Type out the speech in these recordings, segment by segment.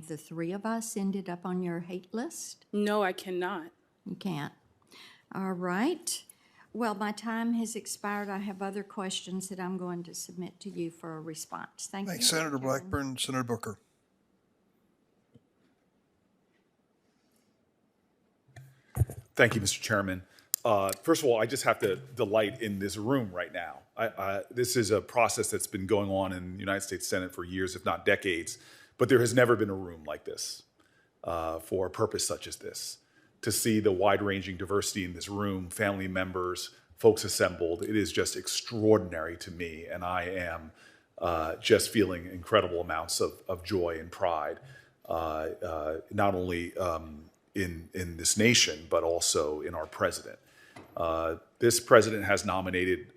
of the three of us ended up on your hate list? No, I cannot. You can't. All right. Well, my time has expired. I have other questions that I'm going to submit to you for a response. Thank you. Thanks, Senator Blackburn. Senator Booker. Thank you, Mr. Chairman. First of all, I just have to delight in this room right now. This is a process that's been going on in the United States Senate for years, if not decades, but there has never been a room like this for a purpose such as this. To see the wide-ranging diversity in this room, family members, folks assembled, it is just extraordinary to me, and I am just feeling incredible amounts of joy and pride, not only in this nation, but also in our president. This president has nominated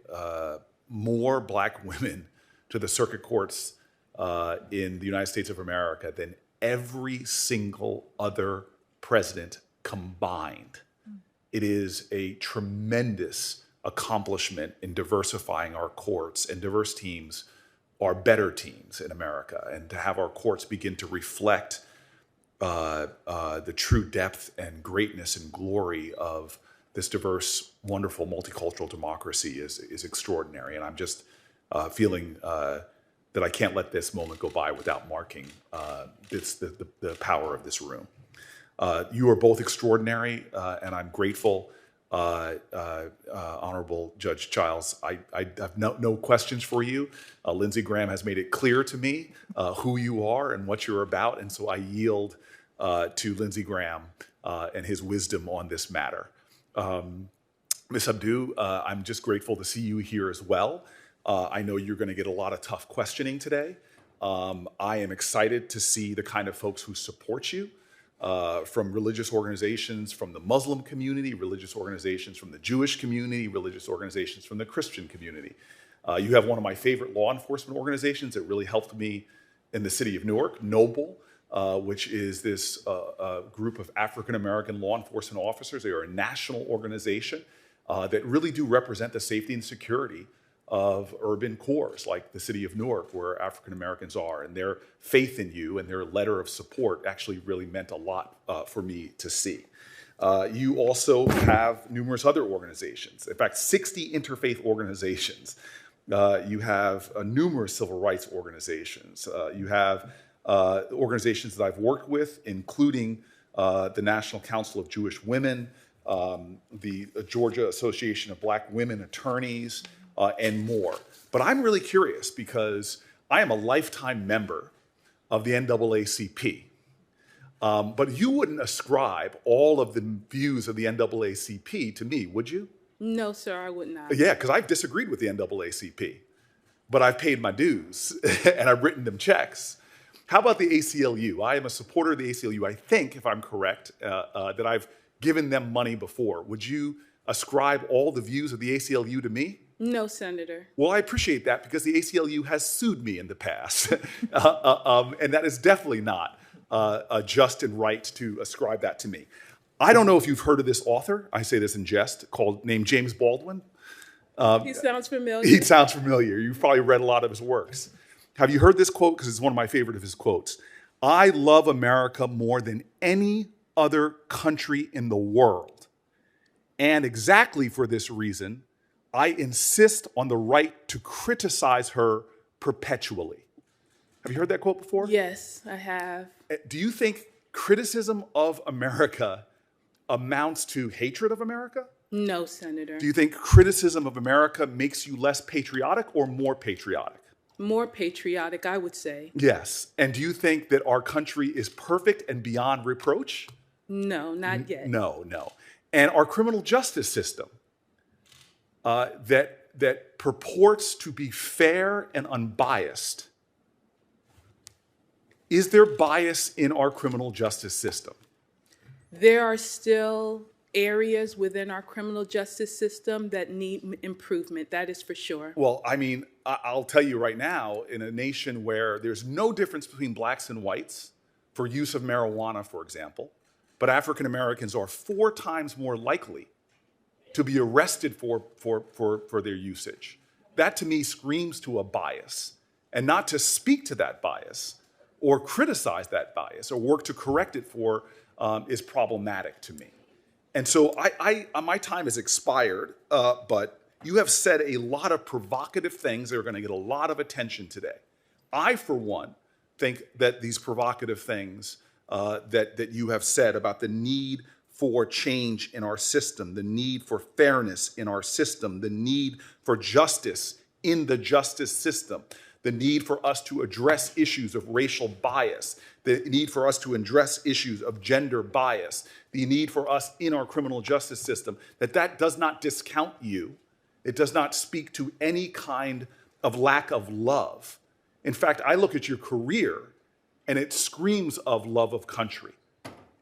more black women to the circuit courts in the United States of America than every single other president combined. It is a tremendous accomplishment in diversifying our courts, and diverse teams are better teams in America. And to have our courts begin to reflect the true depth and greatness and glory of this diverse, wonderful, multicultural democracy is extraordinary. And I'm just feeling that I can't let this moment go by without marking the power of this room. You are both extraordinary, and I'm grateful. Honorable Judge Childs, I have no questions for you. Lindsey Graham has made it clear to me who you are and what you're about, and so I yield to Lindsey Graham and his wisdom on this matter. Ms. Abdu, I'm just grateful to see you here as well. I know you're going to get a lot of tough questioning today. I am excited to see the kind of folks who support you. From religious organizations from the Muslim community, religious organizations from the Jewish community, religious organizations from the Christian community. You have one of my favorite law enforcement organizations that really helped me in the city of Newark, Noble, which is this group of African-American law enforcement officers. They are a national organization that really do represent the safety and security of urban cores like the city of Newark, where African Americans are, and their faith in you and their letter of support actually really meant a lot for me to see. You also have numerous other organizations, in fact, 60 interfaith organizations. You have numerous civil rights organizations. You have organizations that I've worked with, including the National Council of Jewish Women, the Georgia Association of Black Women Attorneys, and more. But I'm really curious because I am a lifetime member of the NAACP. But you wouldn't ascribe all of the views of the NAACP to me, would you? No, sir, I would not. Yeah, because I've disagreed with the NAACP, but I've paid my dues and I've written them checks. How about the ACLU? I am a supporter of the ACLU. I think, if I'm correct, that I've given them money before. Would you ascribe all the views of the ACLU to me? No, Senator. Well, I appreciate that because the ACLU has sued me in the past. And that is definitely not just and right to ascribe that to me. I don't know if you've heard of this author, I say this in jest, named James Baldwin. He sounds familiar. He sounds familiar. You've probably read a lot of his works. Have you heard this quote? Because it's one of my favorite of his quotes. I love America more than any other country in the world. And exactly for this reason, I insist on the right to criticize her perpetually. Have you heard that quote before? Yes, I have. Do you think criticism of America amounts to hatred of America? No, Senator. Do you think criticism of America makes you less patriotic or more patriotic? More patriotic, I would say. Yes. And do you think that our country is perfect and beyond reproach? No, not yet. No. And our criminal justice system that purports to be fair and unbiased, is there bias in our criminal justice system? There are still areas within our criminal justice system that need improvement, that is for sure. Well, I mean, I'll tell you right now, in a nation where there's no difference between blacks and whites for use of marijuana, for example, but African Americans are 4 times more likely to be arrested for their usage. That to me screams to a bias. And not to speak to that bias, or criticize that bias or work to correct it for is problematic to me. And so my time has expired, but you have said a lot of provocative things that are going to get a lot of attention today. I, for one, think that these provocative things that you have said about the need for change in our system, the need for fairness in our system, the need for justice in the justice system, the need for us to address issues of racial bias, the need for us to address issues of gender bias, the need for us in our criminal justice system, that does not discount you. It does not speak to any kind of lack of love. In fact, I look at your career and it screams of love of country.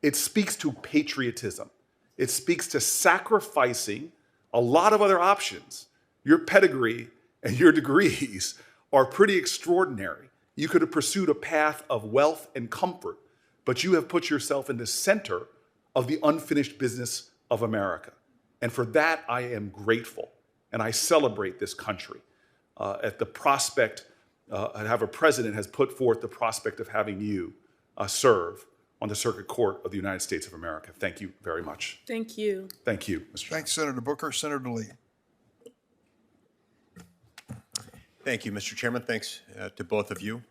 It speaks to patriotism. It speaks to sacrificing a lot of other options. Your pedigree and your degrees are pretty extraordinary. You could have pursued a path of wealth and comfort, but you have put yourself in the center of the unfinished business of America. And for that, I am grateful. And I celebrate this country at the prospect, have a president has put forth the prospect of having you serve on the Circuit Court of the United States of America. Thank you very much. Thank you. Thank you, Mr. Chairman. Thanks, Senator Booker. Senator Lee. Thank you, Mr. Chairman. Thanks to both of you.